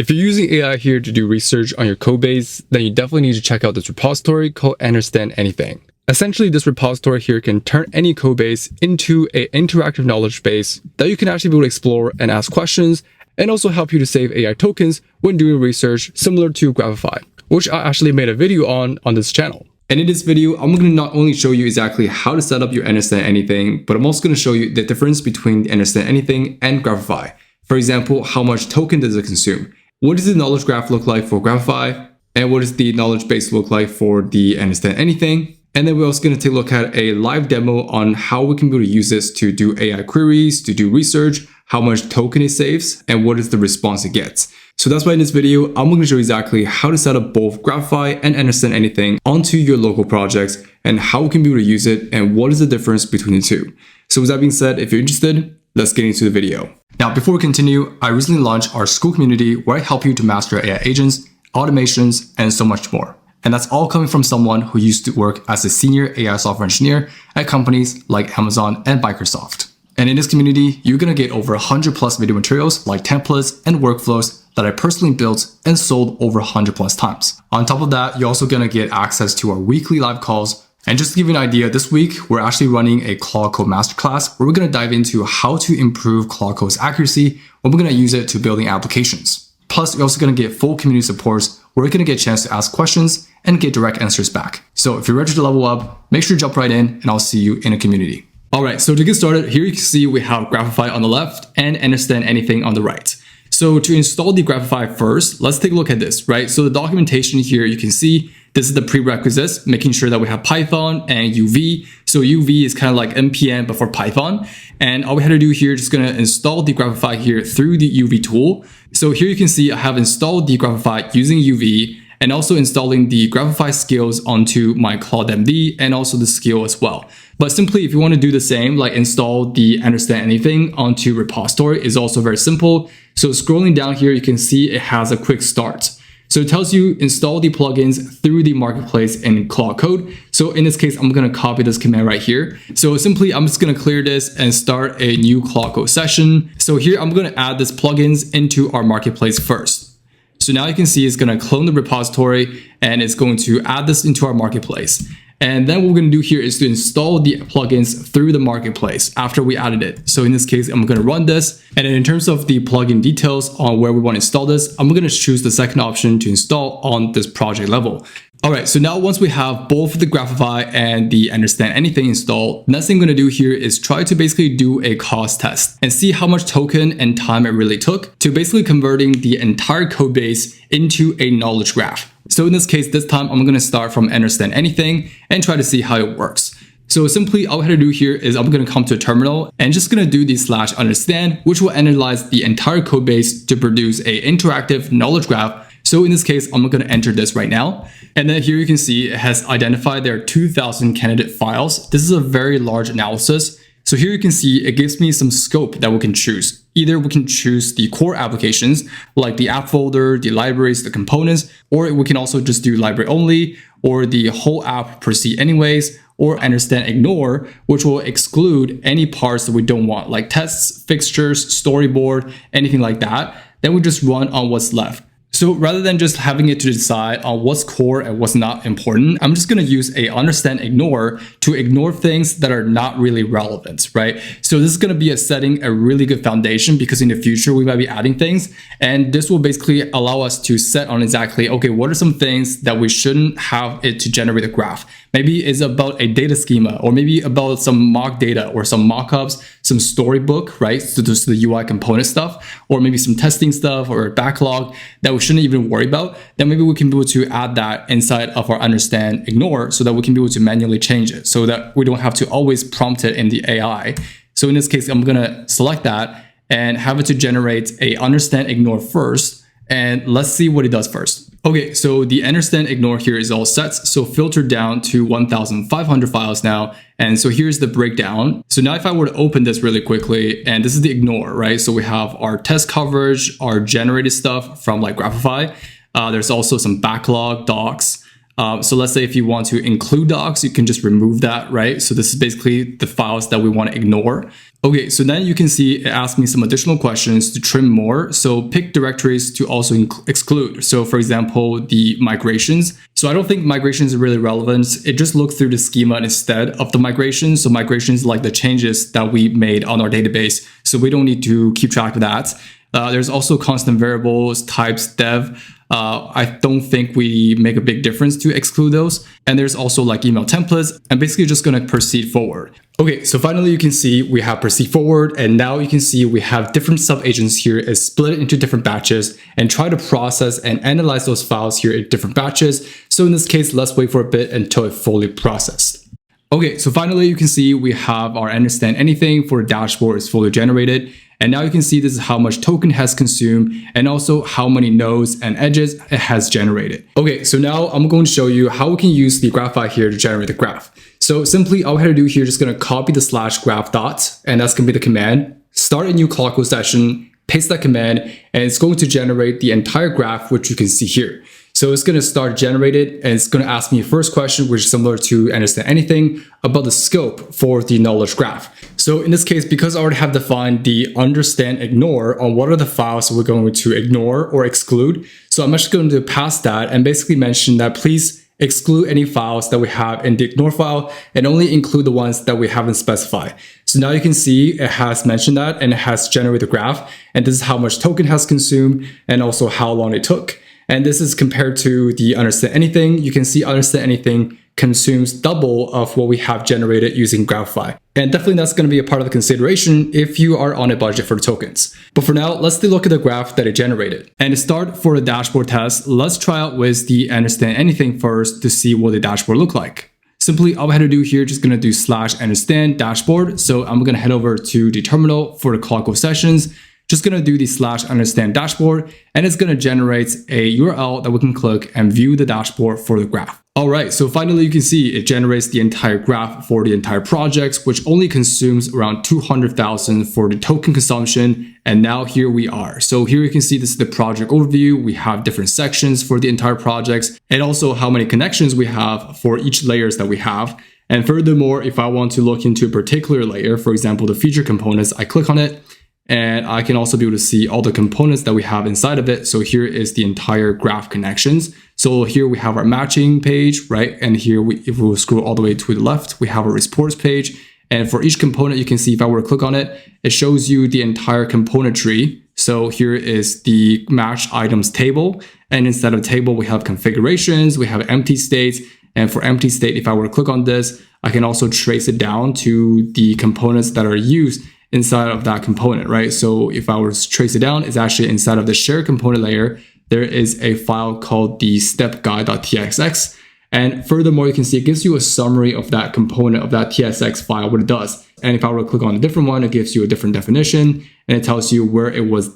If you're using AI here to do research on your codebase, then you definitely need to check out this repository called Understand-Anything. Essentially, this repository here can turn any codebase into an interactive knowledge base that you can actually be able to explore and ask questions, and also help you to save AI tokens when doing research similar to Graphify, which I actually made a video on this channel. And in this video, I'm going to not only show you exactly how to set up your Understand-Anything, but I'm also going to show you the difference between Understand-Anything and Graphify. For example, how much token does it consume? What does the knowledge graph look like for Graphify? And what does the knowledge base look like for the Understand-Anything? And then we're also going to take a look at a live demo on how we can be able to use this to do AI queries, to do research, how much token it saves, and what is the response it gets. So that's why in this video, I'm going to show you exactly how to set up both Graphify and Understand-Anything onto your local projects and how we can be able to use it and what is the difference between the two. So with that being said, if you're interested, let's get into the video. Now, before we continue, I recently launched our school community where I help you to master AI agents, automations, and so much more. And that's all coming from someone who used to work as a senior AI software engineer at companies like Amazon and Microsoft. And in this community, you're going to get over 100 plus video materials like templates and workflows that I personally built and sold over 100 plus times. On top of that, you're also going to get access to our weekly live calls. And just to give you an idea, this week, we're actually running a Claude Code Masterclass where we're going to dive into how to improve Claude Code's accuracy when we're going to use it to building applications. Plus, you're also going to get full community supports where you're going to get a chance to ask questions and get direct answers back. So if you're ready to level up, make sure to jump right in and I'll see you in a community. All right, so to get started, here you can see we have Graphify on the left and Understand-Anything on the right. So to install the Graphify first, let's take a look at this, right? So the documentation here, you can see this is the prerequisites, making sure that we have Python and UV. So UV is kind of like NPM, but for Python. And all we had to do here, just gonna install the Graphify here through the UV tool. So here you can see I have installed the Graphify using UV and also installing the Graphify skills onto my Claude MD and also the skill as well. But simply, if you want to do the same, like install the Understand-Anything onto repository is also very simple. So scrolling down here, you can see it has a quick start. So it tells you install the plugins through the marketplace in Claude Code. So in this case, I'm going to copy this command right here. So simply, I'm just going to clear this and start a new Claude Code session. So here, I'm going to add this plugins into our marketplace first. So now you can see it's going to clone the repository and it's going to add this into our marketplace. And then what we're going to do here is to install the plugins through the marketplace after we added it. So in this case, I'm going to run this. And then in terms of the plugin details on where we want to install this, I'm going to choose the second option to install on this project level. All right, so now once we have both the Graphify and the Understand-Anything installed, the next thing I'm going to do here is try to basically do a cost test and see how much token and time it really took to basically converting the entire code base into a knowledge graph. So in this case, this time I'm going to start from Understand-Anything and try to see how it works. So simply all I have to do here is I'm going to come to a terminal and just going to do the /understand, which will analyze the entire code base to produce a interactive knowledge graph. So in this case, I'm going to enter this right now. And then here you can see it has identified there are 2,000 candidate files. This is a very large analysis. So here you can see it gives me some scope that we can choose. Either we can choose the core applications like the app folder, the libraries, the components, or we can also just do library only or the whole app proceed anyways, or understand ignore, which will exclude any parts that we don't want like tests, fixtures, storyboard, anything like that. Then we just run on what's left. So rather than just having it to decide on what's core and what's not important, I'm just going to use a understand ignore to ignore things that are not really relevant, right? So this is going to be setting a really good foundation because in the future we might be adding things, and this will basically allow us to set on exactly, okay, what are some things that we shouldn't have it to generate a graph? Maybe it's about a data schema, or maybe about some mock data or some mockups, some storybook, right? So just the UI component stuff, or maybe some testing stuff or a backlog that we shouldn't even worry about. Then maybe we can be able to add that inside of our understand ignore so that we can be able to manually change it so that we don't have to always prompt it in the AI. So in this case, I'm going to select that and have it to generate a understand ignore first. And let's see what it does first. Okay, so the understand ignore here is all set. So filtered down to 1,500 files now. And so here's the breakdown. So now if I were to open this really quickly, and this is the ignore, right? So we have our test coverage, our generated stuff from like Graphify. There's also some backlog docs. So let's say if you want to include docs, you can just remove that, right? So this is basically the files that we want to ignore. Okay, so then you can see it asks me some additional questions to trim more. So pick directories to also exclude. So for example, the migrations. So I don't think migrations are really relevant. It just looks through the schema instead of the migrations. So migrations like the changes that we made on our database. So we don't need to keep track of that. There's also constant variables, types, dev. I don't think we make a big difference to exclude those. And there's also like email templates, and basically just going to proceed forward. Okay, so finally you can see we have proceed forward, and now you can see we have different subagents here is split into different batches and try to process and analyze those files here in different batches. So in this case, let's wait for a bit until it fully processed. Okay, so finally you can see we have our understand anything for the dashboard is fully generated. And now you can see this is how much token has consumed and also how many nodes and edges it has generated. Okay, so now I'm going to show you how we can use the Graphify here to generate the graph. So simply all we have to do here is just going to copy the /graph dot, and that's going to be the command. Start a new clockwork session, paste that command, and it's going to generate the entire graph, which you can see here. So it's going to start generated, and it's going to ask me a first question, which is similar to understand anything about the scope for the knowledge graph. So in this case, because I already have defined the understand ignore on what are the files we're going to ignore or exclude. So I'm actually going to pass that and basically mention that please exclude any files that we have in the ignore file and only include the ones that we haven't specified. So now you can see it has mentioned that and it has generated the graph. And this is how much token has consumed and also how long it took. And this is compared to the understand anything. You can see understand anything consumes double of what we have generated using Graphify. And definitely that's going to be a part of the consideration if you are on a budget for the tokens. But for now, let's take a look at the graph that it generated. And to start for the dashboard test, let's try out with the understand anything first to see what the dashboard look like. Simply all we had to do here, just going to do /understand dashboard. So I'm going to head over to the terminal for the clockwork sessions. Just going to do the /understand dashboard, and it's going to generate a URL that we can click and view the dashboard for the graph. All right, so finally you can see it generates the entire graph for the entire project, which only consumes around 200,000 for the token consumption. And now here we are. So here you can see this is the project overview. We have different sections for the entire projects and also how many connections we have for each layers that we have. And furthermore, if I want to look into a particular layer, for example, the feature components, I click on it. And I can also be able to see all the components that we have inside of it. So here is the entire graph connections. So here we have our matching page, right? And here, if we scroll all the way to the left, we have our reports page. And for each component, you can see if I were to click on it, it shows you the entire component tree. So here is the match items table. And inside of the table, we have configurations, we have empty states. And for empty state, if I were to click on this, I can also trace it down to the components that are used inside of that component, right? So if I were to trace it down, it's actually inside of the shared component layer, there is a file called the stepguide.txx. And furthermore, you can see it gives you a summary of that component of that TSX file, what it does. And if I were to click on a different one, it gives you a different definition and it tells you where it was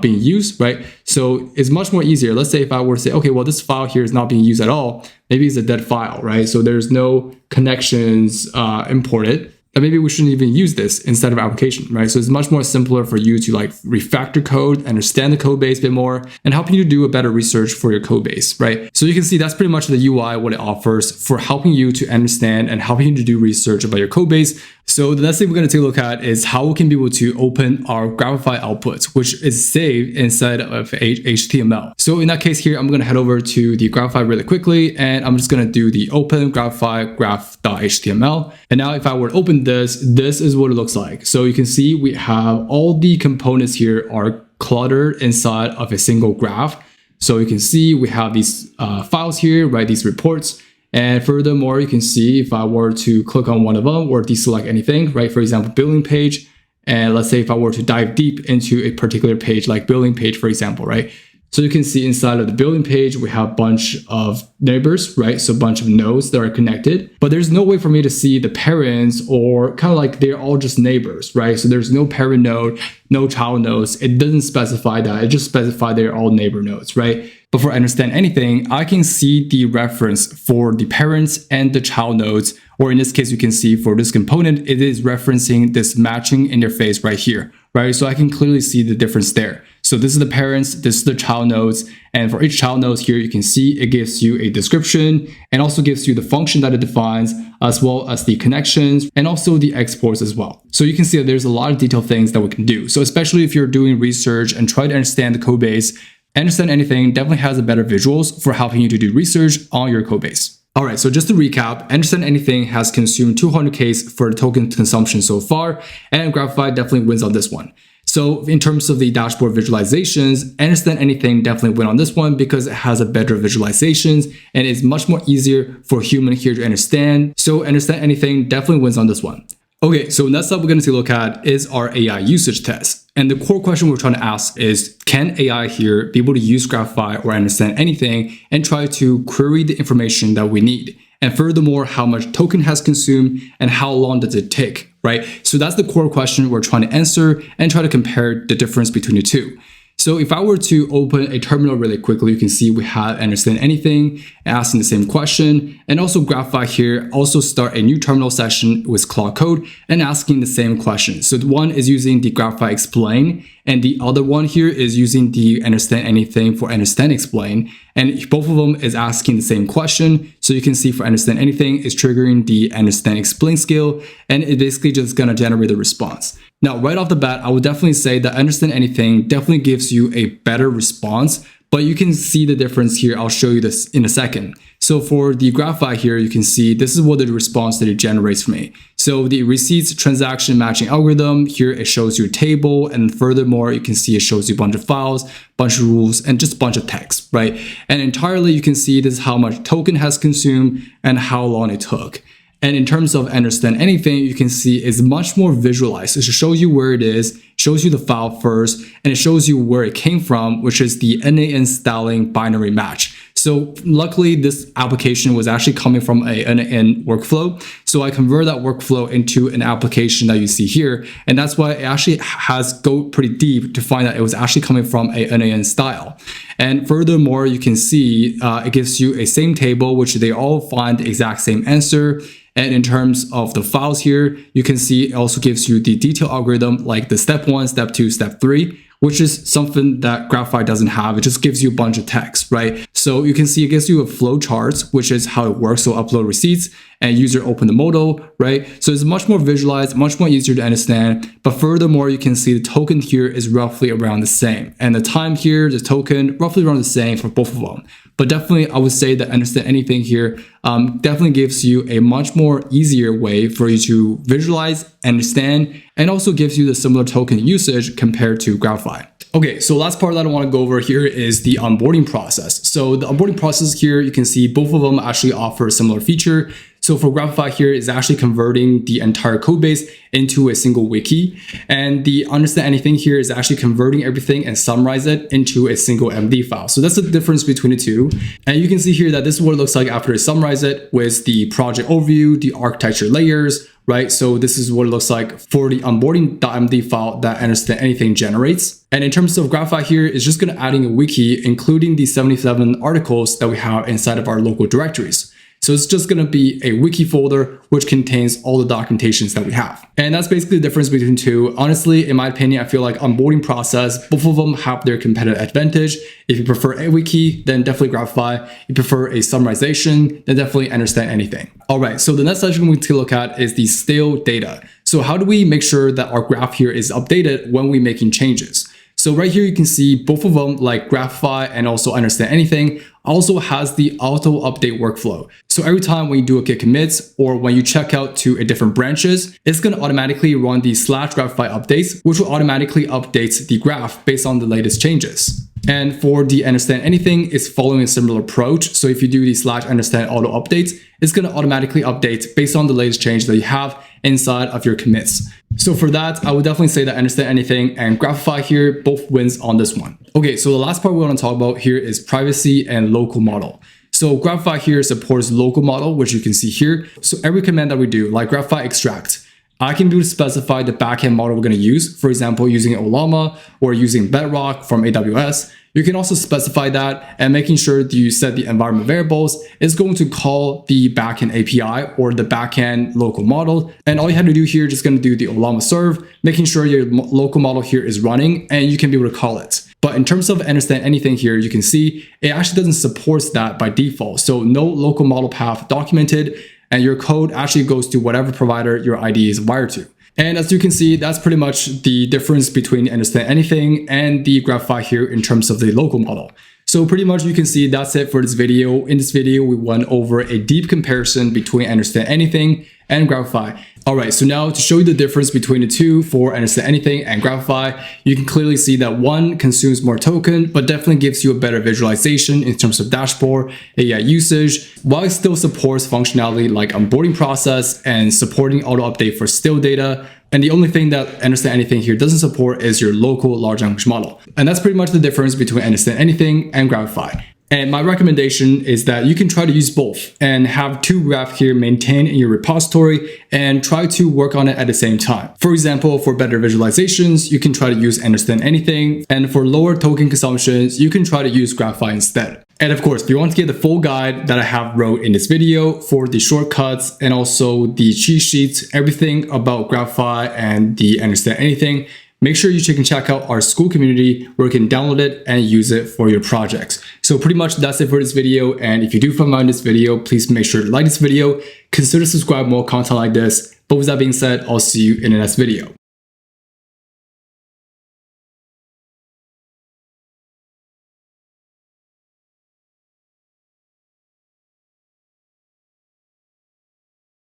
being used, right? So it's much more easier. Let's say if I were to say, okay, well, this file here is not being used at all. Maybe it's a dead file, right? So there's no connections imported. And maybe we shouldn't even use this instead of application, right? So it's much more simpler for you to like refactor code, understand the code base a bit more, and helping you do a better research for your code base, right? So you can see that's pretty much the UI, what it offers for helping you to understand and helping you to do research about your code base. So the next thing we're going to take a look at is how we can be able to open our Graphify outputs, which is saved inside of HTML. So in that case here, I'm going to head over to the Graphify really quickly, and I'm just going to do the open Graphify graph.html. And now if I were to open this is what it looks like. So you can see we have all the components here are cluttered inside of a single graph. So you can see we have these files here, right? These reports. And furthermore, you can see if I were to click on one of them or deselect anything, right? For example, billing page. And let's say if I were to dive deep into a particular page, like billing page, for example, right? So you can see inside of the billing page, we have a bunch of neighbors, right? So a bunch of nodes that are connected, but there's no way for me to see the parents or kind of like they're all just neighbors, right? So there's no parent node, no child nodes. It doesn't specify that. It just specifies they're all neighbor nodes, right? But for understand anything, I can see the reference for the parents and the child nodes, or in this case, you can see for this component, it is referencing this matching interface right here, right? So I can clearly see the difference there. So this is the parents, this is the child nodes, and for each child node here, you can see it gives you a description and also gives you the function that it defines, as well as the connections and also the exports as well. So you can see that there's a lot of detailed things that we can do. So especially if you're doing research and try to understand the code base, Understand-Anything definitely has a better visuals for helping you to do research on your code base. All right, so just to recap, Understand-Anything has consumed 200K for the token consumption so far, and Graphify definitely wins on this one. So in terms of the dashboard visualizations, Understand-Anything definitely win on this one because it has a better visualizations and is much more easier for human here to understand. So Understand-Anything definitely wins on this one. Okay, so next up we're going to look at is our AI usage test. And the core question we're trying to ask is, can AI here be able to use Graphify or Understand-Anything and try to query the information that we need? And furthermore, how much token has consumed and how long does it take, right? So that's the core question we're trying to answer and try to compare the difference between the two. So if I were to open a terminal really quickly, you can see we have Understand-Anything asking the same question, and also Graphify here also start a new terminal session with Claude Code and asking the same question. So the one is using the Graphify explain, and the other one here is using the Understand-Anything for Understand explain, and both of them is asking the same question. So you can see for Understand-Anything is triggering the Understand explain skill, and it's basically just gonna generate a response. Now, right off the bat, I would definitely say that Understand-Anything definitely gives you a better response, but you can see the difference here. I'll show you this in a second. So for the Graphify here, you can see this is what the response that it generates for me. So the receipts transaction matching algorithm, here it shows you a table, and furthermore, you can see it shows you a bunch of files, bunch of rules, and just a bunch of text, right? And entirely, you can see this is how much token has consumed and how long it took. And in terms of Understand-Anything, you can see it's much more visualized. It shows you where it is, shows you the file first, and it shows you where it came from, which is the NAN styling binary match. So luckily, this application was actually coming from a NAN workflow. So I convert that workflow into an application that you see here. And that's why it actually has go pretty deep to find that it was actually coming from a NAN style. And furthermore, you can see it gives you a same table, which they all find the exact same answer. And in terms of the files here, you can see it also gives you the detailed algorithm like the step 1, step 2, step 3, which is something that Graphify doesn't have. It just gives you a bunch of text, right? So you can see it gives you a flow charts, which is how it works. So upload receipts and user open the modal, right? So it's much more visualized, much more easier to understand. But furthermore, you can see the token here is roughly around the same. And the time here, the token, roughly around the same for both of them. But definitely, I would say that Understand-Anything here definitely gives you a much more easier way for you to visualize, understand, and also gives you the similar token usage compared to Graphify. Okay, so last part that I want to go over here is the onboarding process. So the onboarding process here, you can see both of them actually offer a similar feature. So for Graphify here is actually converting the entire code base into a single wiki. And the Understand-Anything here is actually converting everything and summarize it into a single MD file. So that's the difference between the two. And you can see here that this is what it looks like after you summarize it with the project overview, the architecture layers, right? So this is what it looks like for the onboarding.md file that Understand-Anything generates. And in terms of Graphify here, it's just going to adding a wiki, including the 77 articles that we have inside of our local directories. So it's just going to be a wiki folder, which contains all the documentations that we have. And that's basically the difference between the two. Honestly, in my opinion, I feel like onboarding process, both of them have their competitive advantage. If you prefer a wiki, then definitely Graphify. If you prefer a summarization, then definitely Understand-Anything. All right, so the next section we're going to look at is the stale data. So how do we make sure that our graph here is updated when we're making changes? So right here, you can see both of them, like Graphify and also Understand-Anything, also has the auto update workflow. So every time when you do a git commits or when you check out to a different branches, it's going to automatically run the /Graphify updates, which will automatically update the graph based on the latest changes. And for the Understand-Anything, it's following a similar approach. So if you do the /understand auto updates, it's going to automatically update based on the latest change that you have inside of your commits. So for that, I would definitely say that Understand-Anything and Graphify here both wins on this one. Okay, so the last part we want to talk about here is privacy and local model. So Graphify here supports local model, which you can see here. So every command that we do, like Graphify extract, I can be able to specify the backend model we're going to use. For example, using Ollama or using Bedrock from AWS. You can also specify that, and making sure that you set the environment variables is going to call the backend API or the backend local model. And all you have to do here is just going to do the Ollama serve, making sure your local model here is running, and you can be able to call it. But in terms of Understand-Anything here, you can see it actually doesn't support that by default. So no local model path documented, and your code actually goes to whatever provider your IDE is wired to. And as you can see, that's pretty much the difference between Understand-Anything and the Graphify here in terms of the local model. So pretty much you can see that's it for this video. In this video, we went over a deep comparison between Understand-Anything and Graphify. All right, so now to show you the difference between the two for Understand-Anything and Graphify, you can clearly see that one consumes more token, but definitely gives you a better visualization in terms of dashboard, AI usage, while it still supports functionality like onboarding process and supporting auto update for still data. And the only thing that Understand-Anything here doesn't support is your local large language model. And that's pretty much the difference between Understand-Anything and Graphify. And my recommendation is that you can try to use both and have two graphs here maintained in your repository and try to work on it at the same time. For example, for better visualizations, you can try to use Understand-Anything, and for lower token consumptions, you can try to use Graphify instead. And of course, if you want to get the full guide that I have wrote in this video for the shortcuts and also the cheat sheets, everything about Graphify and the Understand-Anything, make sure you check out our school community where you can download it and use it for your projects. So pretty much that's it for this video. And if you do find this video, please make sure to like this video, consider subscribe more content like this. But with that being said, I'll see you in the next video.